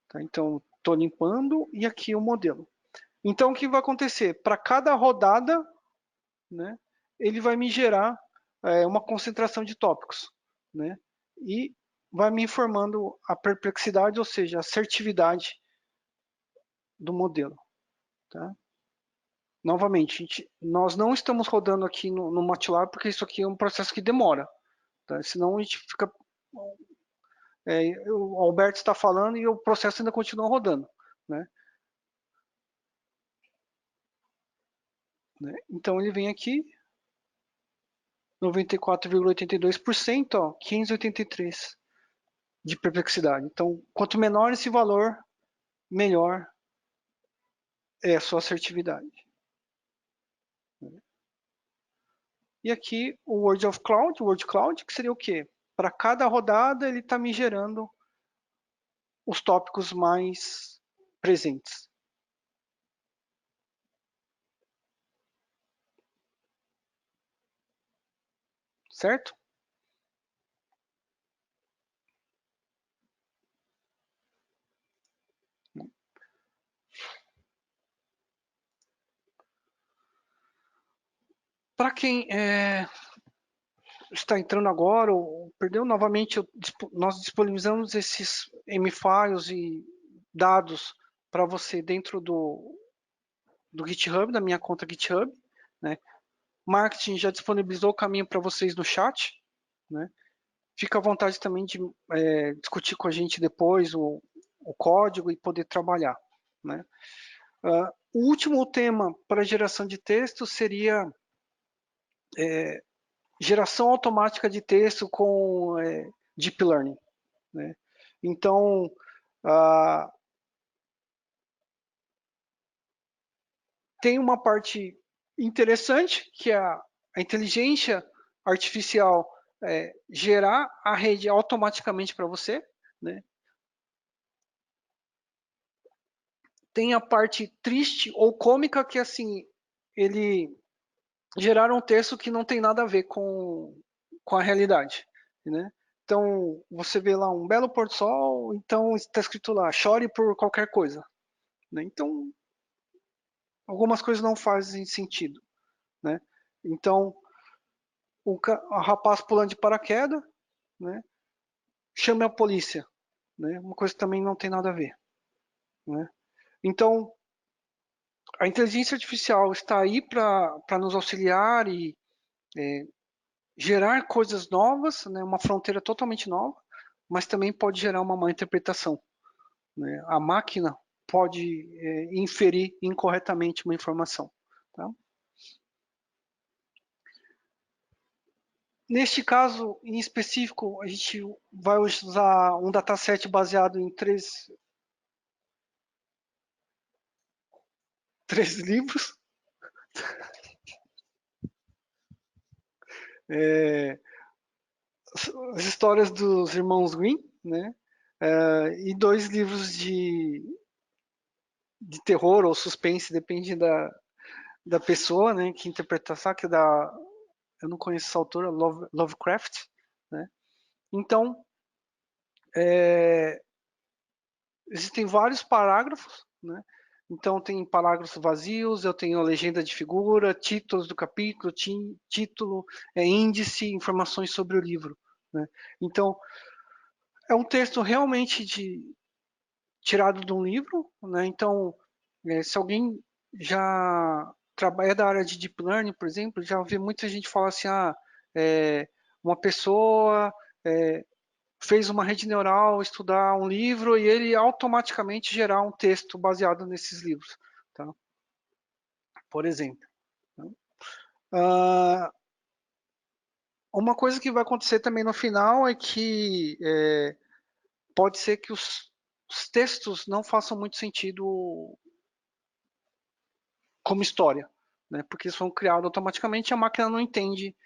Tá? Então, estou limpando e aqui o modelo. Então, o que vai acontecer? Para cada rodada, né, ele vai me gerar uma concentração de tópicos, né, e vai me informando a perplexidade, ou seja, a assertividade do modelo. Tá? Novamente, nós não estamos rodando aqui no MATLAB porque isso aqui é um processo que demora. Tá? Senão a gente fica... o Alberto está falando e o processo ainda continua rodando. Né? Então ele vem aqui, 94,82%, 583 de perplexidade. Então, quanto menor esse valor, melhor é a sua assertividade. E aqui o Word Cloud, que seria o quê? Para cada rodada ele está me gerando os tópicos mais presentes. Certo? Para quem está entrando agora ou perdeu, novamente nós disponibilizamos esses M-Files e dados para você dentro do GitHub, da minha conta GitHub. Né? Marketing já disponibilizou o caminho para vocês no chat. Né? Fica à vontade também de discutir com a gente depois o código e poder trabalhar. Né? O último tema para geração de texto seria geração automática de texto com Deep Learning, né? Então, tem uma parte interessante, que é a inteligência artificial gerar a rede automaticamente para você, né? Tem a parte triste ou cômica, que assim, ele gerar um texto que não tem nada a ver com a realidade, né? Então, você vê lá um belo pôr do sol, então está escrito lá, chore por qualquer coisa, né? Então, algumas coisas não fazem sentido, né? Então, o rapaz pulando de paraquedas, né? Chame a polícia, né? Uma coisa que também não tem nada a ver, né? Então, a inteligência artificial está aí para nos auxiliar e gerar coisas novas, né? Uma fronteira totalmente nova, mas também pode gerar uma má interpretação, né? A máquina pode inferir incorretamente uma informação, tá? Neste caso em específico, a gente vai usar um dataset baseado em três livros. As histórias dos irmãos Grimm, né? E dois livros de terror ou suspense, depende da pessoa, né? Que interpretar, sabe? Eu não conheço essa autora, Lovecraft, né? Então, existem vários parágrafos, né? Então tem parágrafos vazios, eu tenho a legenda de figura, títulos do capítulo, título, índice, informações sobre o livro, né? Então é um texto realmente tirado de um livro, né? Então se alguém já trabalha da área de deep learning, por exemplo, já ouvi muita gente falar assim, uma pessoa fez uma rede neural estudar um livro e ele automaticamente gerar um texto baseado nesses livros, tá? Por exemplo. Uh, uma coisa que vai acontecer também no final é que pode ser que os textos não façam muito sentido como história, né? Porque eles foram criados automaticamente e a máquina não entende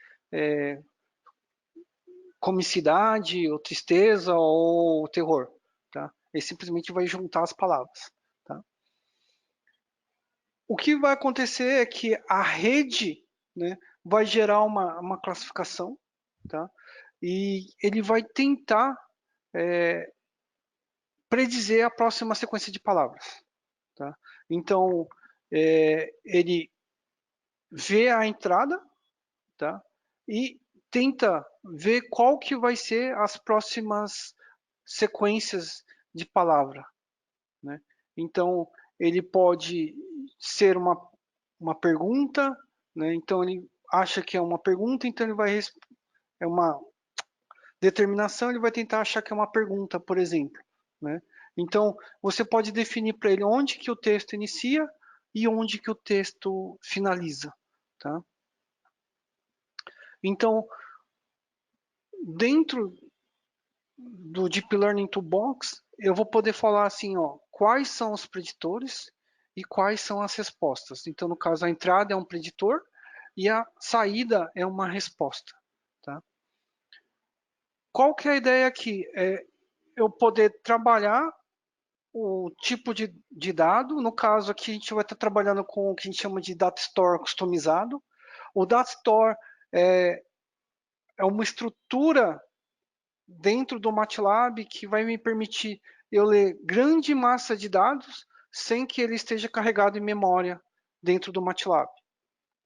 comicidade, ou tristeza, ou terror, tá? Ele simplesmente vai juntar as palavras, tá? O que vai acontecer é que a rede, né, vai gerar uma classificação, tá? E ele vai tentar predizer a próxima sequência de palavras, tá? Então, ele vê a entrada, tá? E tenta ver qual que vai ser as próximas sequências de palavra, né? Então, ele pode ser uma pergunta, né? Então, ele acha que é uma pergunta, então ele vai é uma determinação, ele vai tentar achar que é uma pergunta, por exemplo, né? Então, você pode definir para ele onde que o texto inicia e onde que o texto finaliza, tá? Então, dentro do Deep Learning Toolbox, eu vou poder falar assim, ó, quais são os preditores e quais são as respostas. Então, no caso, a entrada é um preditor e a saída é uma resposta, tá? Qual que é a ideia aqui? É eu poder trabalhar o tipo de dado. No caso aqui, a gente vai estar trabalhando com o que a gente chama de Data Store customizado. O Data Store é uma estrutura dentro do MATLAB que vai me permitir eu ler grande massa de dados sem que ele esteja carregado em memória dentro do MATLAB,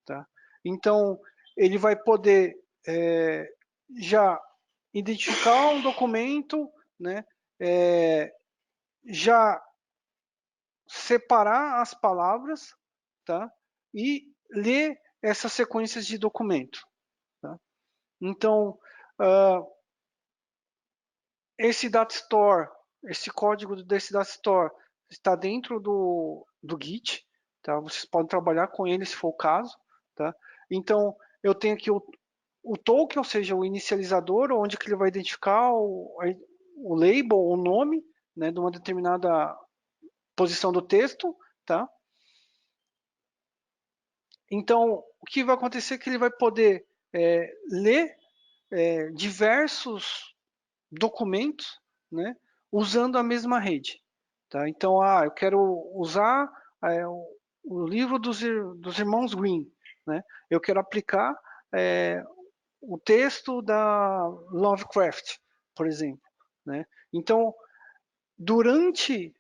tá? Então, ele vai poder já identificar um documento, né? Já separar as palavras, tá? E ler essas sequências de documento, tá? Então, esse data store, esse código desse data store está dentro do Git, tá? Vocês podem trabalhar com ele se for o caso, tá? Então, eu tenho aqui o token, ou seja, o inicializador, onde que ele vai identificar o label, o nome, né, de uma determinada posição do texto, tá? Então, o que vai acontecer é que ele vai poder ler diversos documentos, né, usando a mesma rede. Tá? Então, eu quero usar o livro dos irmãos Green, né? Eu quero aplicar o texto da Lovecraft, por exemplo, né? Então, durante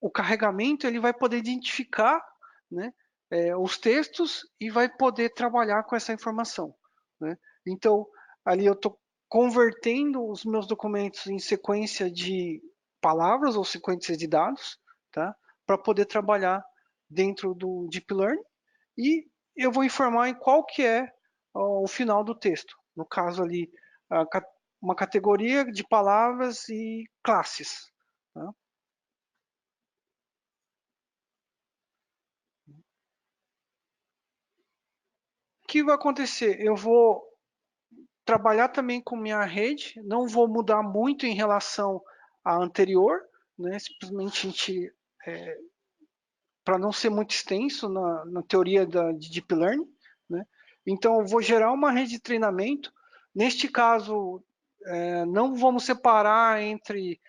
o carregamento, ele vai poder identificar, né, os textos e vai poder trabalhar com essa informação, né? Então, ali eu estou convertendo os meus documentos em sequência de palavras ou sequências de dados, tá? Para poder trabalhar dentro do Deep Learning e eu vou informar em qual que é o final do texto. No caso ali, uma categoria de palavras e classes. Tá? O que vai acontecer? Eu vou trabalhar também com minha rede, não vou mudar muito em relação à anterior, né? Simplesmente a gente, para não ser muito extenso na teoria de Deep Learning, né? Então eu vou gerar uma rede de treinamento. Neste caso, não vamos separar entre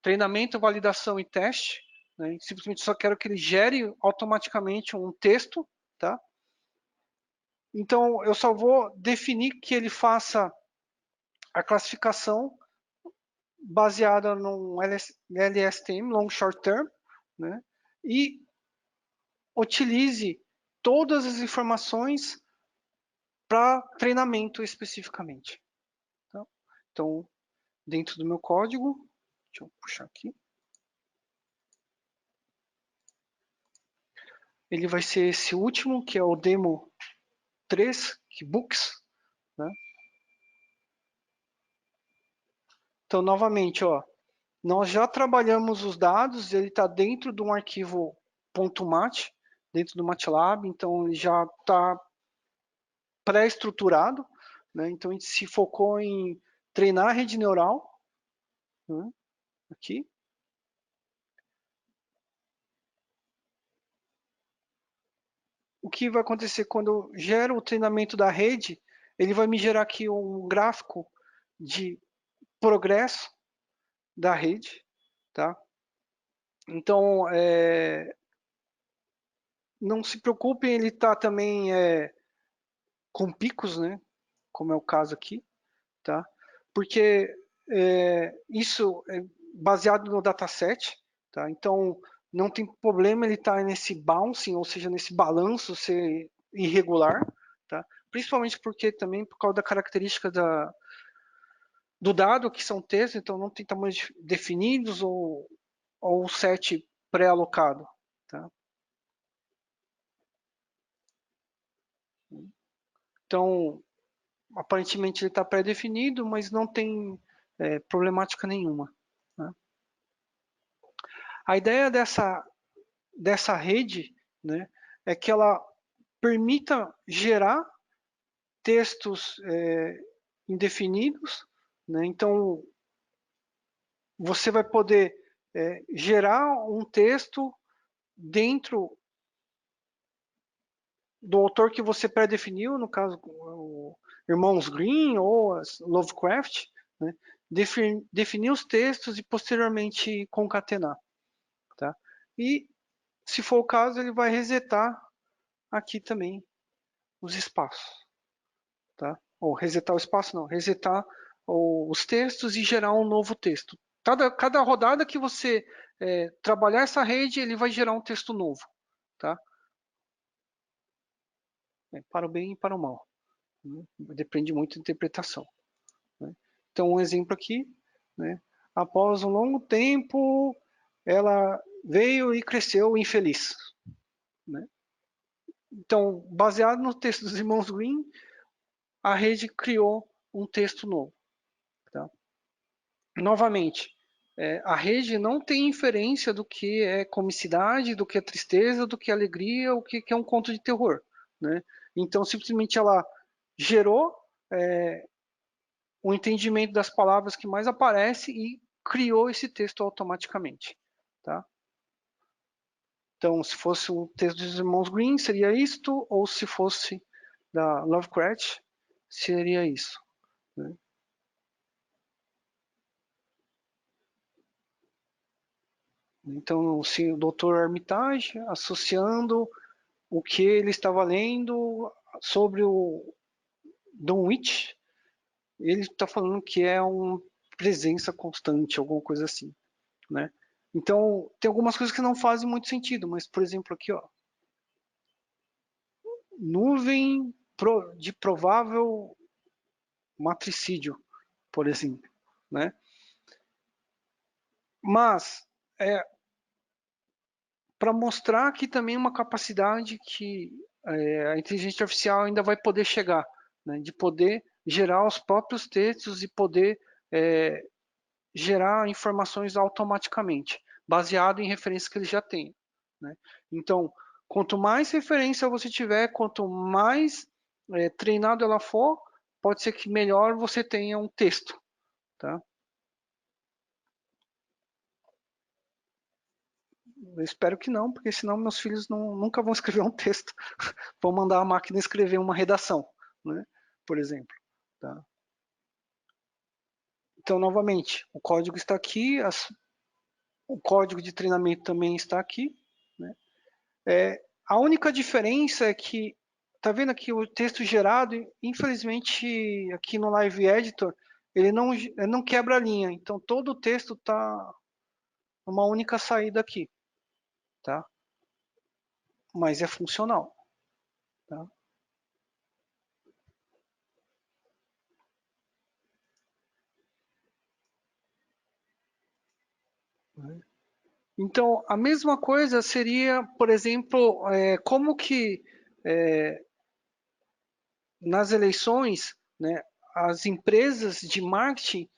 treinamento, validação e teste, né? Simplesmente só quero que ele gere automaticamente um texto, tá? Então eu só vou definir que ele faça a classificação baseada num LSTM, Long Short Term, né? E utilize todas as informações para treinamento especificamente. Tá? Então, dentro do meu código, deixa eu puxar aqui, ele vai ser esse último, que é o demo 3, que books, né? Então, novamente, ó, nós já trabalhamos os dados, ele está dentro de um arquivo .mat, dentro do MATLAB, então ele já está pré-estruturado, né? Então a gente se focou em treinar a rede neural, né? Aqui. O que vai acontecer quando eu gero o treinamento da rede, ele vai me gerar aqui um gráfico de progresso da rede, tá? Então, não se preocupem, ele está também com picos, né? Como é o caso aqui, tá? Porque isso é baseado no dataset, tá? Então não tem problema ele estar nesse bouncing, ou seja, nesse balanço ser irregular, tá? Principalmente porque também por causa da característica do dado que são textos, então não tem tamanhos definidos ou set pré-alocado, tá? Então aparentemente ele está pré-definido, mas não tem problemática nenhuma. Né? A ideia dessa rede, né, é que ela permita gerar textos indefinidos, né? Então você vai poder gerar um texto dentro do autor que você pré-definiu, no caso o Irmãos Green ou Lovecraft, né? Definir os textos e posteriormente concatenar, tá? E se for o caso, ele vai resetar aqui também os espaços, tá? Ou resetar o espaço não, resetar os textos e gerar um novo texto. Cada rodada que você trabalhar essa rede, ele vai gerar um texto novo, tá? Para o bem e para o mal. Né? Depende muito da interpretação. Né? Então, um exemplo aqui, né? Após um longo tempo, ela veio e cresceu infeliz. Né? Então, baseado no texto dos irmãos Green, a rede criou um texto novo. Tá? Novamente, a rede não tem inferência do que é comicidade, do que é tristeza, do que é alegria, o que é um conto de terror. Né? Então, simplesmente ela gerou o entendimento das palavras que mais aparece e criou esse texto automaticamente, tá? Então, se fosse o texto dos irmãos Grimm, seria isto, ou se fosse da Lovecraft, seria isso, né? Então, se o Dr. Armitage, associando o que ele estava lendo sobre o Dunwich, ele está falando que é uma presença constante, alguma coisa assim, né? Então, tem algumas coisas que não fazem muito sentido, mas, por exemplo, aqui, ó, nuvem de provável matricídio, por exemplo, né? Mas, para mostrar aqui também uma capacidade que a inteligência artificial ainda vai poder chegar, né? De poder gerar os próprios textos e poder gerar informações automaticamente, baseado em referências que ele já tem, né? Então, quanto mais referência você tiver, quanto mais treinado ela for, pode ser que melhor você tenha um texto, tá? Eu espero que não, porque senão meus filhos nunca vão escrever um texto. Vão mandar a máquina escrever uma redação, né? Por exemplo, tá? Então, novamente, o código está aqui, o código de treinamento também está aqui, né? A única diferença é que, tá vendo aqui o texto gerado, infelizmente aqui no Live Editor, ele não quebra a linha, então todo o texto está numa única saída aqui, tá? Mas é funcional, tá? Então, a mesma coisa seria, por exemplo, como que nas eleições, né, as empresas de marketing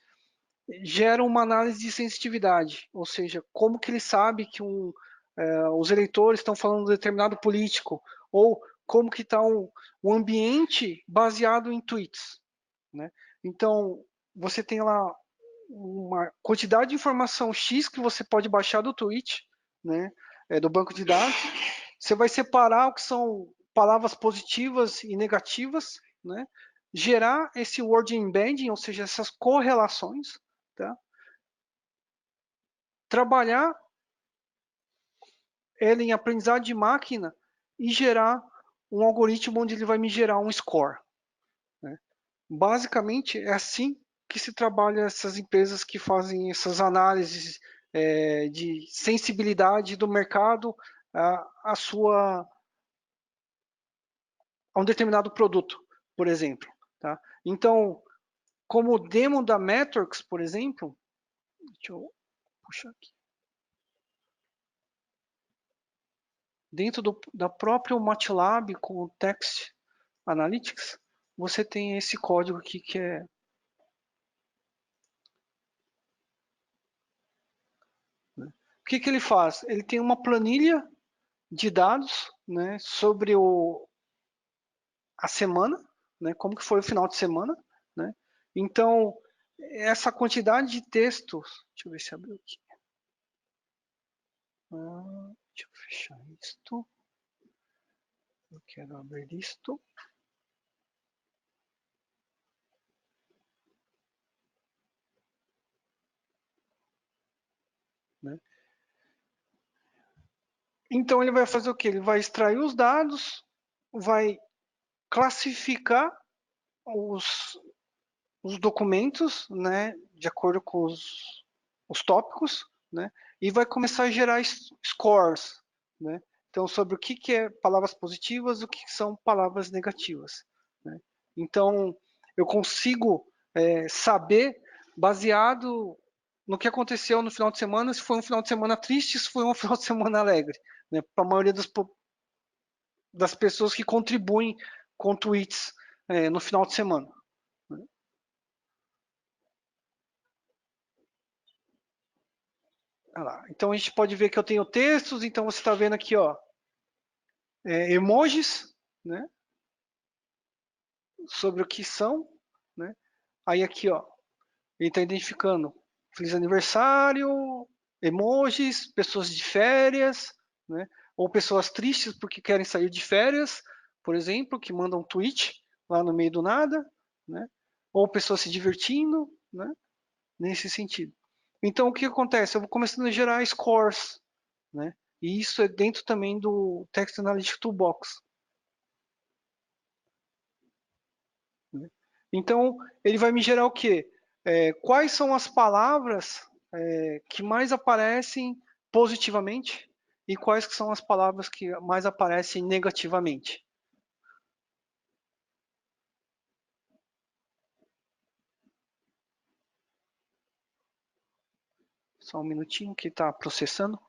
geram uma análise de sensitividade, ou seja, como que ele sabe que os eleitores estão falando de determinado político, ou como que está o ambiente baseado em tweets, né? Então, você tem lá uma quantidade de informação X que você pode baixar do tweet, né, do banco de dados. Você vai separar o que são palavras positivas e negativas, né? Gerar esse word embedding, ou seja, essas correlações, tá? Trabalhar ele em aprendizado de máquina e gerar um algoritmo onde ele vai me gerar um score, né? Basicamente é assim que se trabalha essas empresas que fazem essas análises de sensibilidade do mercado a sua a um determinado produto, por exemplo, tá? Então, como demo da Metrix, por exemplo, deixa eu puxar aqui. Dentro da própria MATLAB com o Text Analytics, você tem esse código aqui que é... Né? O que ele faz? Ele tem uma planilha de dados, né, sobre a semana, né, como que foi o final de semana, né? Então, essa quantidade de textos, deixa eu ver se abriu aqui. Deixa eu fechar isto. Eu quero abrir isto. Né? Então ele vai fazer o que? Ele vai extrair os dados, vai classificar os, os documentos, né, de acordo com os tópicos, né, e vai começar a gerar scores, né? Então, sobre o que é palavras positivas, o que são palavras negativas, né? Então, eu consigo saber, baseado no que aconteceu no final de semana, se foi um final de semana triste, se foi um final de semana alegre, né? Para a maioria das pessoas que contribuem com tweets no final de semana. Né? Lá. Então a gente pode ver que eu tenho textos, então você está vendo aqui, ó, emojis, né? sobre o que são, né? Aí aqui, ó, ele está identificando feliz aniversário, emojis, pessoas de férias, né? Ou pessoas tristes porque querem sair de férias, por exemplo, que mandam um tweet lá no meio do nada, né? Ou pessoas se divertindo, né? Nesse sentido. Então, o que acontece? Eu vou começando a gerar scores, né? E isso é dentro também do Text Analytics Toolbox. Né? Então, ele vai me gerar o quê? Quais são as palavras que mais aparecem positivamente e quais que são as palavras que mais aparecem negativamente. Só um minutinho que está processando.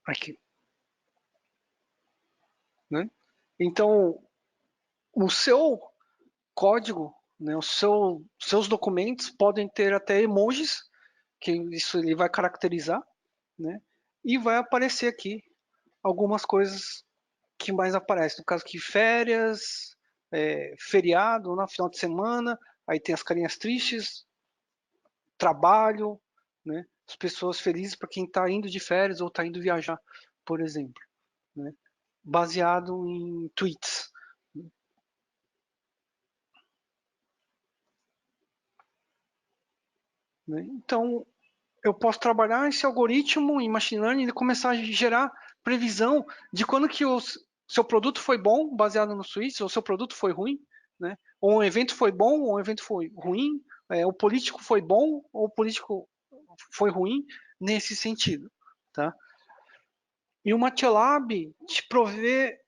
Aqui. Né? Então, o seu código, né, seus documentos podem ter até emojis, que isso ele vai caracterizar, né? E vai aparecer aqui algumas coisas que mais aparecem. No caso aqui, férias, feriado, no final de semana, aí tem as carinhas tristes, trabalho, né? As pessoas felizes para quem está indo de férias ou está indo viajar, por exemplo, né? Baseado em tweets. Né? Então, eu posso trabalhar esse algoritmo em machine learning e começar a gerar previsão de quando que o seu produto foi bom, baseado no tweets, ou seu produto foi ruim, né? Ou um evento foi bom, ou um evento foi ruim, o político foi bom, ou o político foi ruim, nesse sentido, tá? E o MATLAB te provê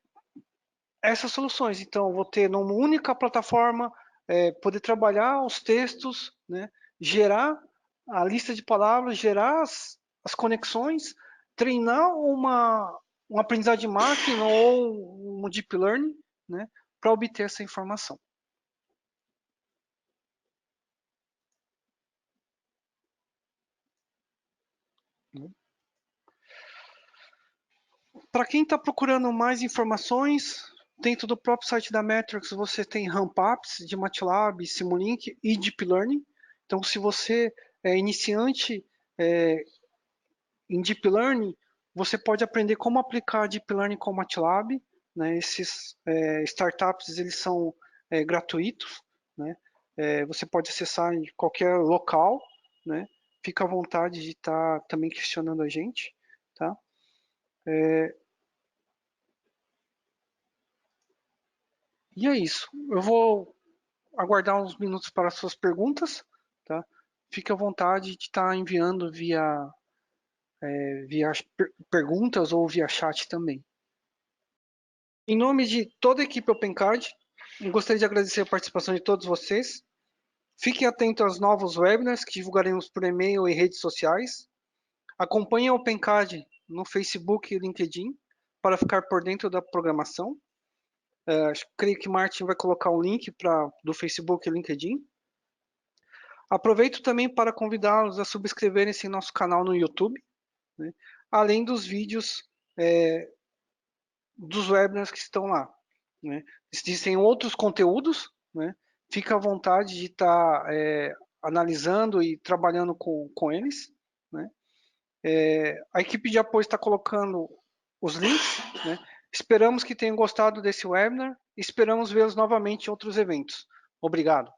essas soluções. Então, vou ter numa única plataforma, poder trabalhar os textos, né? Gerar a lista de palavras, gerar as conexões, treinar uma aprendizagem de máquina ou um deep learning, né? Para obter essa informação. Para quem está procurando mais informações, dentro do próprio site da Metrics você tem ramp-ups de MATLAB, Simulink e Deep Learning. Então, se você é iniciante em Deep Learning, você pode aprender como aplicar Deep Learning com MATLAB. Né? Esses startups eles são gratuitos. Né? Você pode acessar em qualquer local. Né? Fica à vontade de estar também questionando a gente. Tá? E é isso. Eu vou aguardar uns minutos para as suas perguntas. Tá? Fique à vontade de estar enviando via perguntas ou via chat também. Em nome de toda a equipe OpenCard, eu gostaria de agradecer a participação de todos vocês. Fiquem atentos aos novos webinars que divulgaremos por e-mail e redes sociais. Acompanhe a OpenCard no Facebook e LinkedIn para ficar por dentro da programação. Creio que Martin vai colocar um link do Facebook e LinkedIn. Aproveito também para convidá-los a subscreverem-se em nosso canal no YouTube, né? Além dos vídeos dos webinars que estão lá. Né? Existem outros conteúdos, né? Fica à vontade de estar analisando e trabalhando com eles. Né? A equipe de apoio está colocando os links. Né? Esperamos que tenham gostado desse webinar e esperamos vê-los novamente em outros eventos. Obrigado.